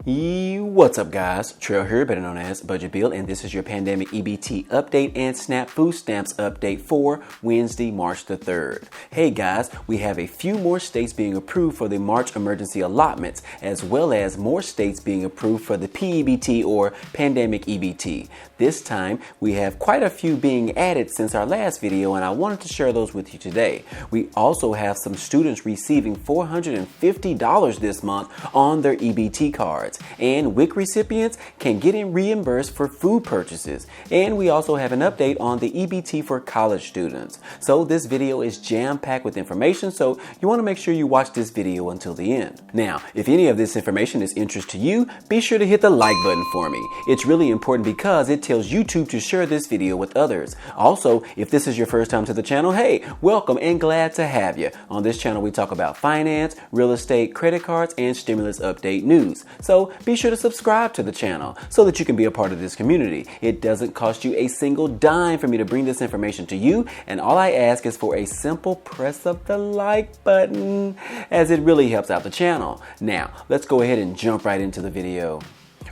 What's up, guys? Trail here, better known as Budget Bill, and this is your Pandemic EBT update and SNAP food stamps update for Wednesday, March the 3rd. Hey guys, we have a few more states being approved for the March emergency allotments, as well as more states being approved for the P-EBT or Pandemic EBT. This time, we have quite a few being added since our last video, and I wanted to share those with you today. We also have some students receiving $450 this month on their EBT cards. And WIC recipients can get reimbursed for food purchases. And we also have an update on the EBT for college students. So this video is jam-packed with information, so you want to make sure you watch this video until the end. Now, if any of this information is interest to you, be sure to hit the like button for me. It's really important because it tells YouTube to share this video with others. Also, if this is your first time to the channel, hey, welcome and glad to have you. On this channel, we talk about finance, real estate, credit cards, and stimulus update news. So be sure to subscribe to the channel so that you can be a part of this community. It doesn't cost you a single dime for me to bring this information to you, and all I ask is for a simple press of the like button, as it really helps out the channel. Now, let's go ahead and jump right into the video.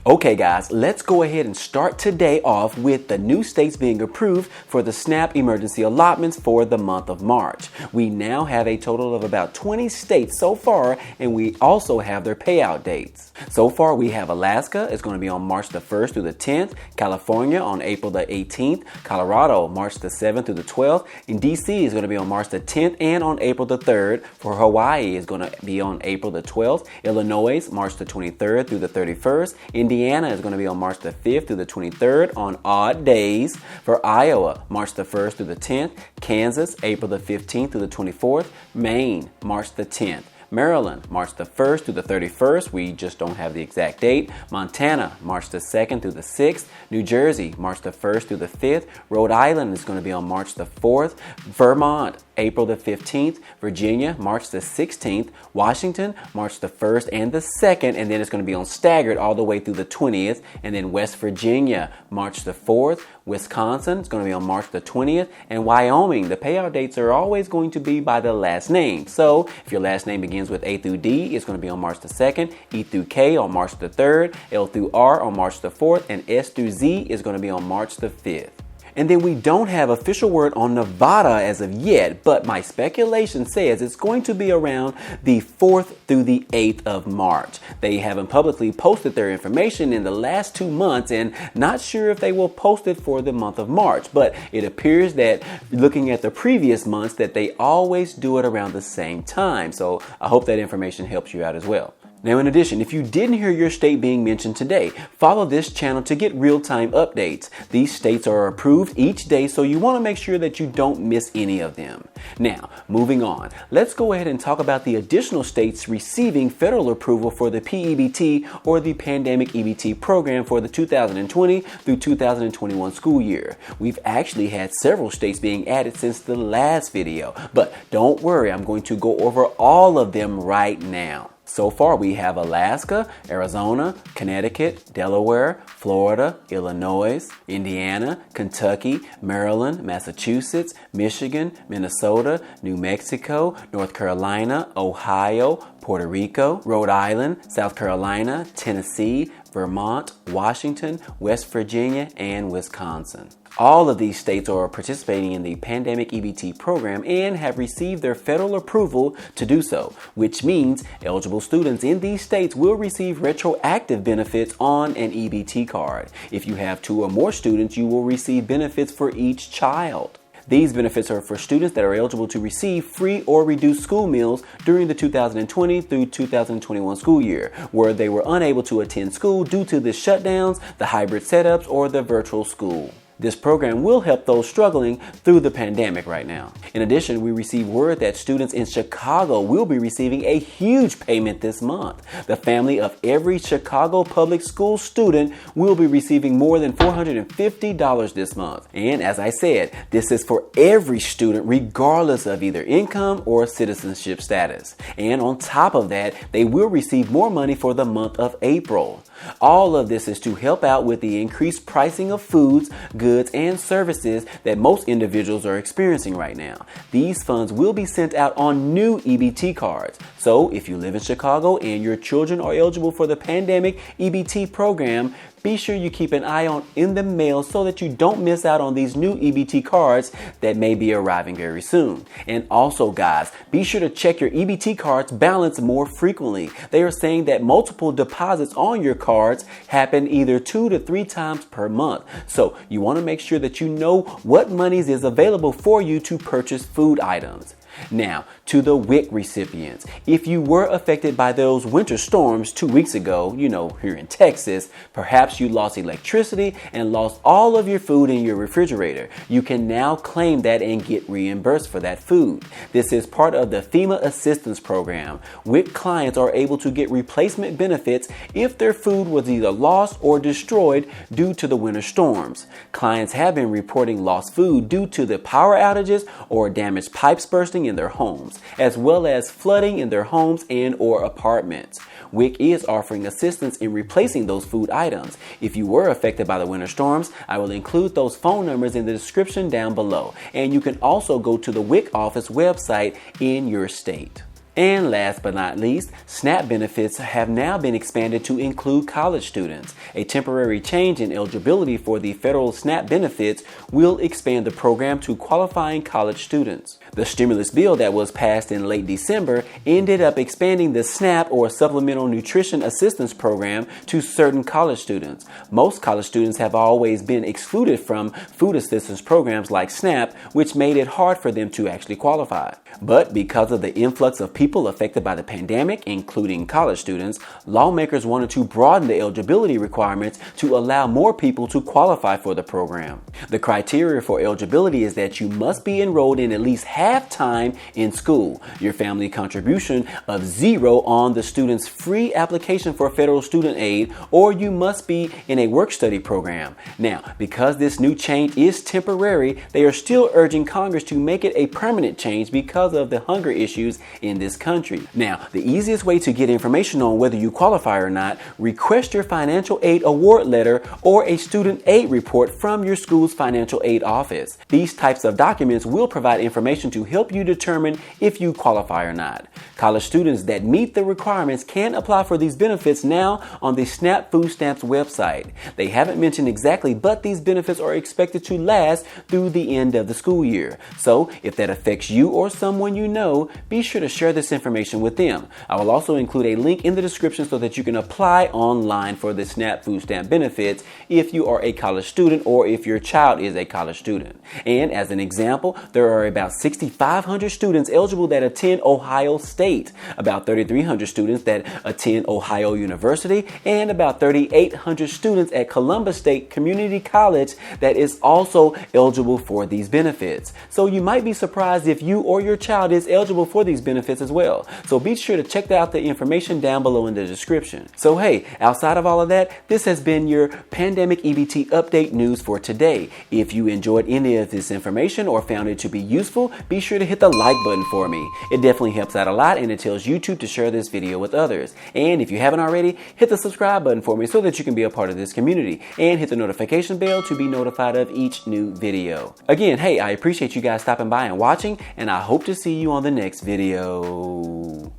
Okay guys, let's go ahead and start today off with the new states being approved for the SNAP emergency allotments for the month of March. We now have a total of about 20 states so far, and we also have their payout dates. So far we have Alaska, it's going to be on March the 1st through the 10th, California on April the 18th, Colorado March the 7th through the 12th, and DC is going to be on March the 10th and on April the 3rd. For Hawaii is going to be on April the 12th, Illinois March the 23rd through the 31st, Indiana is going to be on March the 5th through the 23rd on odd days. For Iowa, March the 1st through the 10th. Kansas, April the 15th through the 24th. Maine, March the 10th. Maryland, March the 1st through the 31st. We just don't have the exact date. Montana, March the 2nd through the 6th. New Jersey, March the 1st through the 5th. Rhode Island is going to be on March the 4th. Vermont, April the 15th. Virginia, March the 16th. Washington, March the 1st and the 2nd. And then it's going to be on staggered all the way through the 20th. And then West Virginia, March the 4th. Wisconsin, it's going to be on March the 20th. And Wyoming, the payout dates are always going to be by the last name. So if your last name begins with A through D, it's going to be on March the 2nd. E through K on March the 3rd. L through R on March the 4th. And S through Z is going to be on March the 5th. And then we don't have official word on Nevada as of yet, but my speculation says it's going to be around the 4th through the 8th of March. They haven't publicly posted their information in the last 2 months, and not sure if they will post it for the month of March, but it appears that looking at the previous months that they always do it around the same time. So I hope that information helps you out as well. Now, in addition, if you didn't hear your state being mentioned today, follow this channel to get real-time updates. These states are approved each day, so you want to make sure that you don't miss any of them. Now, moving on, let's go ahead and talk about the additional states receiving federal approval for the P-EBT or the Pandemic EBT program for the 2020 through 2021 school year. We've actually had several states being added since the last video, but don't worry, I'm going to go over all of them right now. So far, we have Alaska, Arizona, Connecticut, Delaware, Florida, Illinois, Indiana, Kentucky, Maryland, Massachusetts, Michigan, Minnesota, New Mexico, North Carolina, Ohio, Puerto Rico, Rhode Island, South Carolina, Tennessee, Vermont, Washington, West Virginia, and Wisconsin. All of these states are participating in the Pandemic EBT program and have received their federal approval to do so, which means eligible students in these states will receive retroactive benefits on an EBT card. If you have 2 or more students, you will receive benefits for each child. These benefits are for students that are eligible to receive free or reduced school meals during the 2020 through 2021 school year, where they were unable to attend school due to the shutdowns, the hybrid setups, or the virtual school. This program will help those struggling through the pandemic right now. In addition, we received word that students in Chicago will be receiving a huge payment this month. The family of every Chicago public school student will be receiving more than $450 this month. And as I said, this is for every student regardless of either income or citizenship status. And on top of that, they will receive more money for the month of April. All of this is to help out with the increased pricing of foods, goods, goods and services that most individuals are experiencing right now. These funds will be sent out on new EBT cards. So if you live in Chicago and your children are eligible for the Pandemic EBT program, be sure you keep an eye on in the mail so that you don't miss out on these new EBT cards that may be arriving very soon. And also, guys, be sure to check your EBT cards balance more frequently. They are saying that multiple deposits on your cards happen either 2 to 3 times per month. So you want to make sure that you know what monies is available for you to purchase food items. Now, to the WIC recipients, if you were affected by those winter storms 2 weeks ago, here in Texas, perhaps you lost electricity and lost all of your food in your refrigerator. You can now claim that and get reimbursed for that food. This is part of the FEMA assistance program. WIC clients are able to get replacement benefits if their food was either lost or destroyed due to the winter storms. Clients have been reporting lost food due to the power outages or damaged pipes bursting in their homes, as well as flooding in their homes and or apartments. WIC is offering assistance in replacing those food items. If you were affected by the winter storms, I will include those phone numbers in the description down below. And you can also go to the WIC office website in your state. And last but not least, SNAP benefits have now been expanded to include college students. A temporary change in eligibility for the federal SNAP benefits will expand the program to qualifying college students. The stimulus bill that was passed in late December ended up expanding the SNAP or Supplemental Nutrition Assistance Program to certain college students. Most college students have always been excluded from food assistance programs like SNAP, which made it hard for them to actually qualify. But because of the influx of people affected by the pandemic, including college students, lawmakers wanted to broaden the eligibility requirements to allow more people to qualify for the program. The criteria for eligibility is that you must be enrolled in at least half time in school, your family contribution of 0 on the student's free application for federal student aid, or you must be in a work-study program. Now, because this new change is temporary, they are still urging Congress to make it a permanent change because of the hunger issues in this country. Now, the easiest way to get information on whether you qualify or not, request your financial aid award letter or a student aid report from your school's financial aid office. These types of documents will provide information to help you determine if you qualify or not. College students that meet the requirements can apply for these benefits now on the SNAP Food Stamps website. They haven't mentioned exactly, but these benefits are expected to last through the end of the school year. So if that affects you or someone you know, be sure to share this information with them. I will also include a link in the description so that you can apply online for the SNAP food stamp benefits if you are a college student or if your child is a college student. And as an example, there are about 6,500 students eligible that attend Ohio State, about 3,300 students that attend Ohio University, and about 3,800 students at Columbus State Community College that is also eligible for these benefits. So you might be surprised if you or your child is eligible for these benefits as well. So be sure to check out the information down below in the description. So hey, outside of all of that, this has been your Pandemic EBT update news for today. If you enjoyed any of this information or found it to be useful, be sure to hit the like button for me. It definitely helps out a lot and it tells YouTube to share this video with others. And if you haven't already, hit the subscribe button for me so that you can be a part of this community, and hit the notification bell to be notified of each new video. Again, hey, I appreciate you guys stopping by and watching, and I hope to see you on the next video.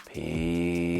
Peace.